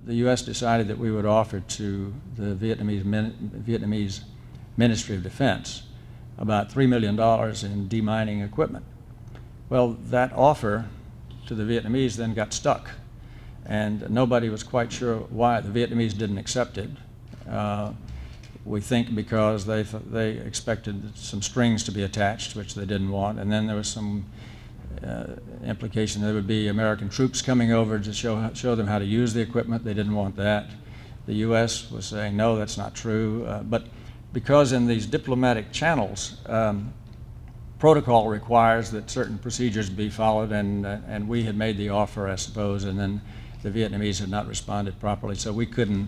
the U.S. decided that we would offer to the Vietnamese Ministry of Defense about $3 million in demining equipment. Well, that offer to the Vietnamese then got stuck, and nobody was quite sure why the Vietnamese didn't accept it. We think because they expected some strings to be attached, which they didn't want, and then there was some implication there would be American troops coming over to show them how to use the equipment. They didn't want that. The U.S. was saying, no, that's not true. But because in these diplomatic channels, protocol requires that certain procedures be followed, and we had made the offer, I suppose, and then the Vietnamese had not responded properly, so the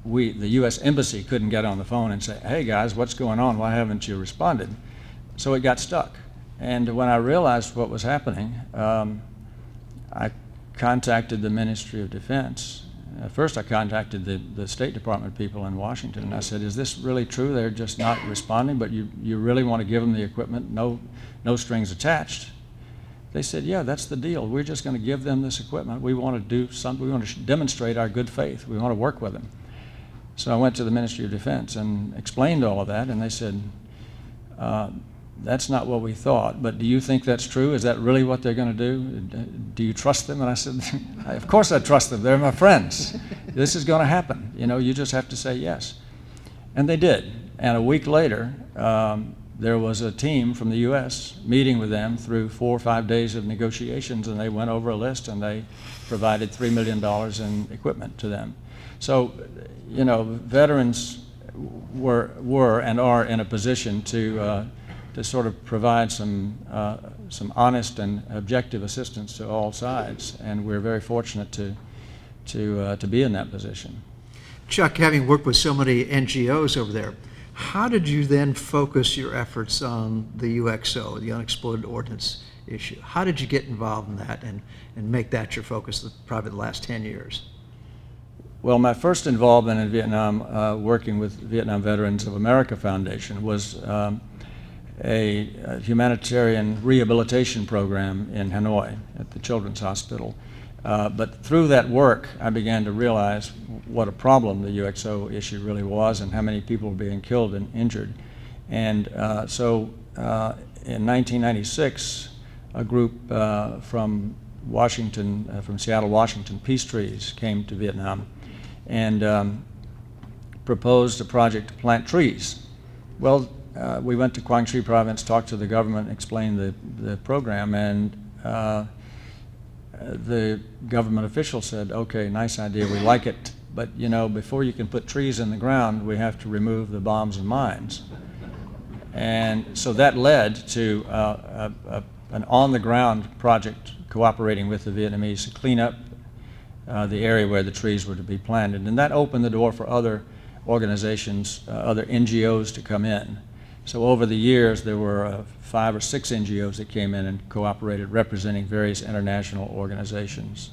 U.S. Embassy couldn't get on the phone and say, hey guys, what's going on? Why haven't you responded? So it got stuck. And when I realized what was happening, I contacted the Ministry of Defense. First I contacted the State Department people in Washington, and I said, is this really true? They're just not responding, but you really want to give them the equipment, no strings attached? They said, yeah, that's the deal. We're just going to give them this equipment. We want to do something. We want to demonstrate our good faith. We want to work with them. So I went to the Ministry of Defense and explained all of that, and they said, that's not what we thought, but do you think that's true? Is that really what they're going to do? Do you trust them? And I said, of course I trust them. They're my friends. This is going to happen. You know, you just have to say yes. And they did. And a week later, there was a team from the U.S. meeting with them through 4 or 5 days of negotiations, and they went over a list and they provided $3 million in equipment to them. So, you know, veterans were and are in a position to sort of provide some honest and objective assistance to all sides, and we're very fortunate to be in that position. Chuck, having worked with so many NGOs over there, how did you then focus your efforts on the UXO, the unexploded ordnance issue? How did you get involved in that and make that your focus probably the last 10 years? Well, my first involvement in Vietnam, working with Vietnam Veterans of America Foundation, was a humanitarian rehabilitation program in Hanoi at the Children's Hospital. But through that work, I began to realize what a problem the UXO issue really was and how many people were being killed and injured. And so in 1996, a group from Washington, from Seattle, Washington, Peace Trees, came to Vietnam and proposed a project to plant trees. Well, we went to Quang Tri province, talked to the government, explained the program, and the government official said, okay, nice idea, we like it, but you know, before you can put trees in the ground, we have to remove the bombs and mines. And so that led to an on-the-ground project cooperating with the Vietnamese to clean up the area where the trees were to be planted. And that opened the door for other organizations, other NGOs to come in. So over the years, there were 5 or 6 NGOs that came in and cooperated, representing various international organizations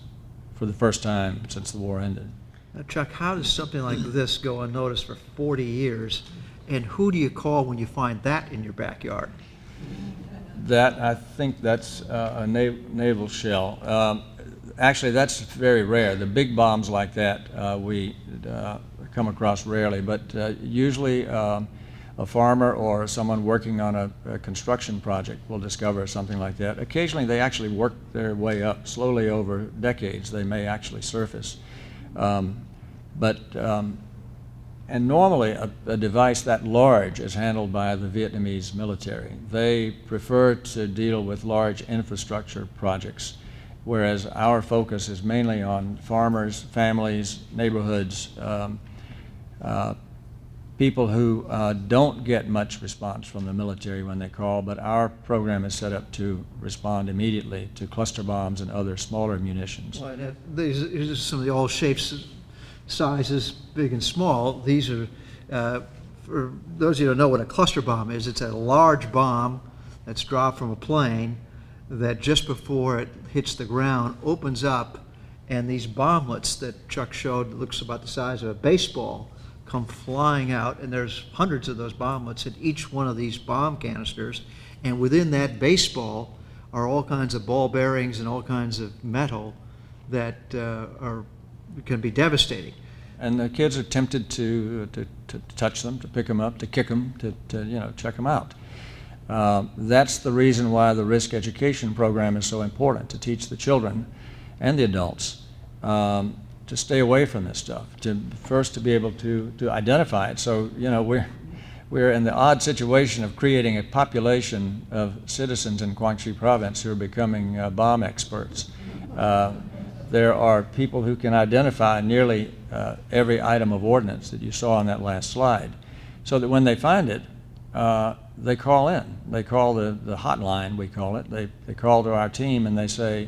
for the first time since the war ended. Now, Chuck, how does something like this go unnoticed for 40 years, and who do you call when you find that in your backyard? That, I think that's a naval shell. Actually, that's very rare. The big bombs like that we come across rarely, but usually a farmer or someone working on a construction project will discover something like that. Occasionally they actually work their way up. Slowly over decades they may actually surface. And normally a device that large is handled by the Vietnamese military. They prefer to deal with large infrastructure projects, whereas our focus is mainly on farmers, families, neighborhoods, people who don't get much response from the military when they call, but our program is set up to respond immediately to cluster bombs and other smaller munitions. Well, these are some of the all shapes, sizes, big and small. These are, for those of you who don't know what a cluster bomb is, it's a large bomb that's dropped from a plane that just before it hits the ground opens up, and these bomblets that Chuck showed, looks about the size of a baseball, come flying out, and there's hundreds of those bomblets in each one of these bomb canisters, and within that baseball are all kinds of ball bearings and all kinds of metal that are can be devastating. And the kids are tempted to touch them, to pick them up, to kick them, to check them out. That's the reason why the risk education program is so important, to teach the children and the adults to stay away from this stuff, to be able to identify it. So, we're in the odd situation of creating a population of citizens in Guangxi province who are becoming bomb experts. There are people who can identify nearly every item of ordnance that you saw on that last slide, so that when they find it, they call in. They call the hotline, we call it. They call to our team and they say,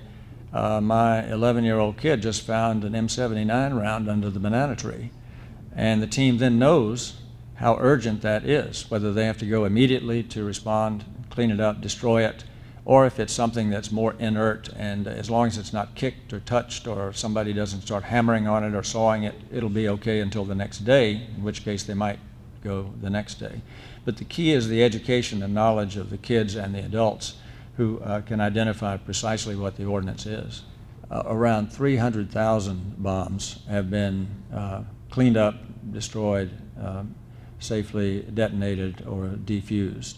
my 11-year-old kid just found an M79 round under the banana tree. And the team then knows how urgent that is, whether they have to go immediately to respond, clean it up, destroy it, or if it's something that's more inert, and as long as it's not kicked or touched or somebody doesn't start hammering on it or sawing it, it'll be okay until the next day, in which case they might go the next day. But the key is the education and knowledge of the kids and the adults who can identify precisely what the ordnance is. Around 300,000 bombs have been cleaned up, destroyed, safely detonated or defused.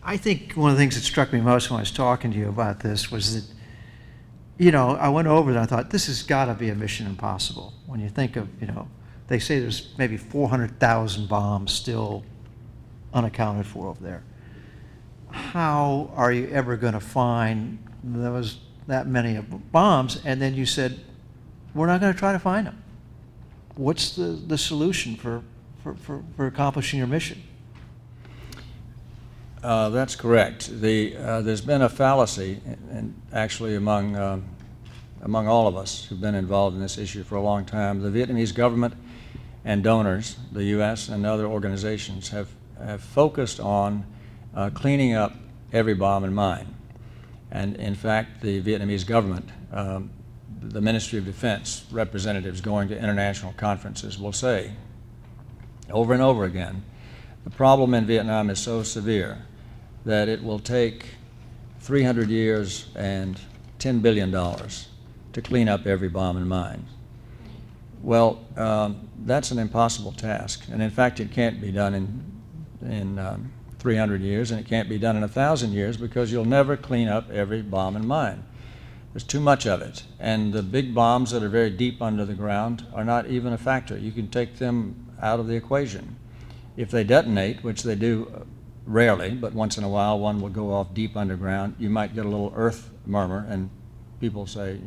I think one of the things that struck me most when I was talking to you about this was that, I went over it and I thought, this has got to be a mission impossible. When you think of, they say there's maybe 400,000 bombs still unaccounted for over there. How are you ever going to find that many bombs? And then you said, we're not going to try to find them. What's the solution for accomplishing your mission? That's correct. There's been a fallacy, and actually among all of us who've been involved in this issue for a long time. The Vietnamese government and donors, the U.S. and other organizations, have focused on cleaning up every bomb and mine. And in fact, the Vietnamese government, the Ministry of Defense representatives going to international conferences will say over and over again, the problem in Vietnam is so severe that it will take 300 years and $10 billion to clean up every bomb and mine. Well, that's an impossible task, and in fact it can't be done in 300 years, and it can't be done in 1,000 years, because you'll never clean up every bomb and mine. There's too much of it, and the big bombs that are very deep under the ground are not even a factor. You can take them out of the equation. If they detonate, which they do rarely, but once in a while one will go off deep underground, you might get a little earth murmur, and people say,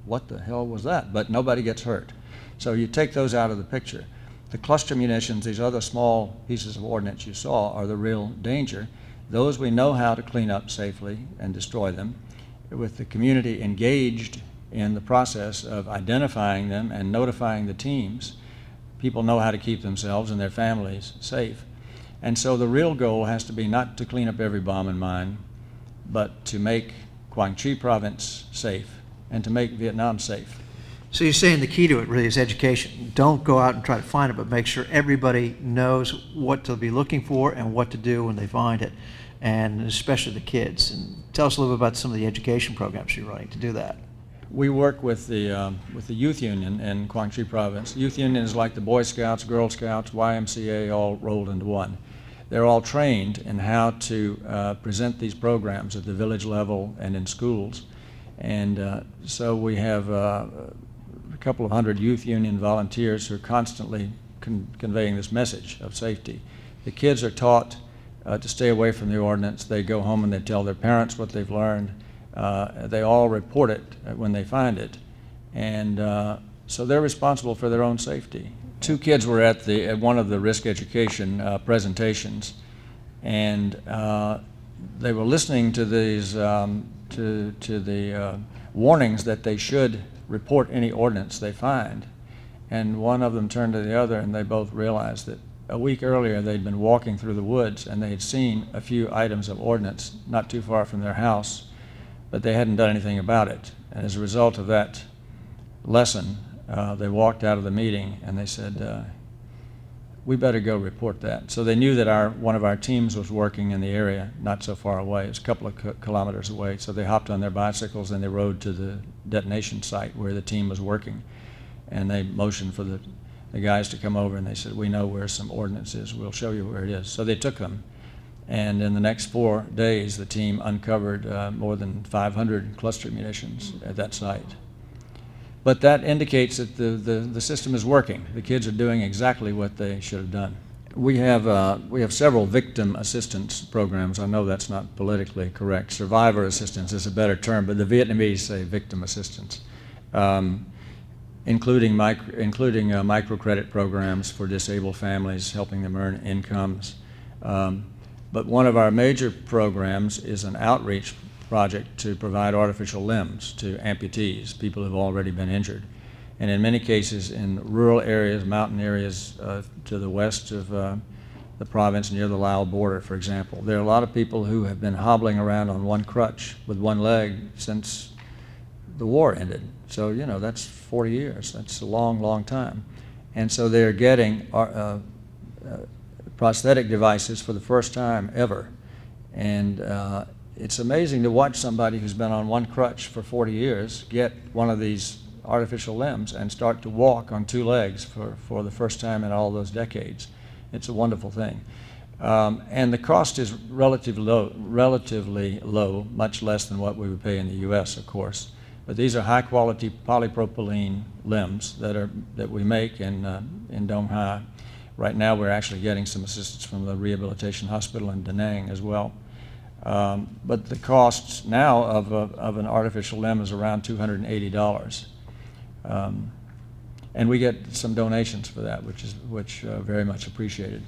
what the hell was that? But nobody gets hurt. So you take those out of the picture. The cluster munitions, these other small pieces of ordnance you saw, are the real danger. Those we know how to clean up safely and destroy them. With the community engaged in the process of identifying them and notifying the teams, people know how to keep themselves and their families safe. And so the real goal has to be not to clean up every bomb and mine, but to make Guangxi province safe and to make Vietnam safe. So you're saying the key to it really is education. Don't go out and try to find it, but make sure everybody knows what to be looking for and what to do when they find it, and especially the kids. And tell us a little bit about some of the education programs you're running to do that. We work with the youth union in Guangxi province. Youth union is like the Boy Scouts, Girl Scouts, YMCA, all rolled into one. They're all trained in how to present these programs at the village level and in schools. And so we have a couple of hundred youth union volunteers who are constantly conveying this message of safety. The kids are taught to stay away from the ordnance. They go home and they tell their parents what they've learned. They all report it when they find it. And so they're responsible for their own safety. Two kids were at one of the risk education presentations, and they were listening to these to the warnings that they should report any ordnance they find. And one of them turned to the other, and they both realized that a week earlier they'd been walking through the woods and they had seen a few items of ordnance not too far from their house, but they hadn't done anything about it. And as a result of that lesson, they walked out of the meeting and they said, we better go report that. So they knew that one of our teams was working in the area, not so far away. It was a couple of kilometers away. So they hopped on their bicycles and they rode to the detonation site where the team was working. And they motioned for the guys to come over, and they said, we know where some ordnance is. We'll show you where it is. So they took them. And in the next 4 days, the team uncovered more than 500 cluster munitions at that site. But that indicates that the system is working. The kids are doing exactly what they should have done. We have several victim assistance programs. I know that's not politically correct. Survivor assistance is a better term, but the Vietnamese say victim assistance, including microcredit programs for disabled families, helping them earn incomes. But one of our major programs is an outreach project to provide artificial limbs to amputees, people who have already been injured. And in many cases in rural areas, mountain areas to the west of the province near the Laos border, for example, there are a lot of people who have been hobbling around on one crutch with one leg since the war ended. So, you know, that's 40 years. That's a long, long time. And so they're getting prosthetic devices for the first time ever. And it's amazing to watch somebody who's been on one crutch for 40 years get one of these artificial limbs and start to walk on 2 legs for the first time in all those decades. It's a wonderful thing. And the cost is relatively low, much less than what we would pay in the US, of course. But these are high-quality polypropylene limbs that we make in Dong Ha. Right now we're actually getting some assistance from the rehabilitation hospital in Da Nang as well. But the cost now of an artificial limb is around $280. And we get some donations for that, which very much appreciated.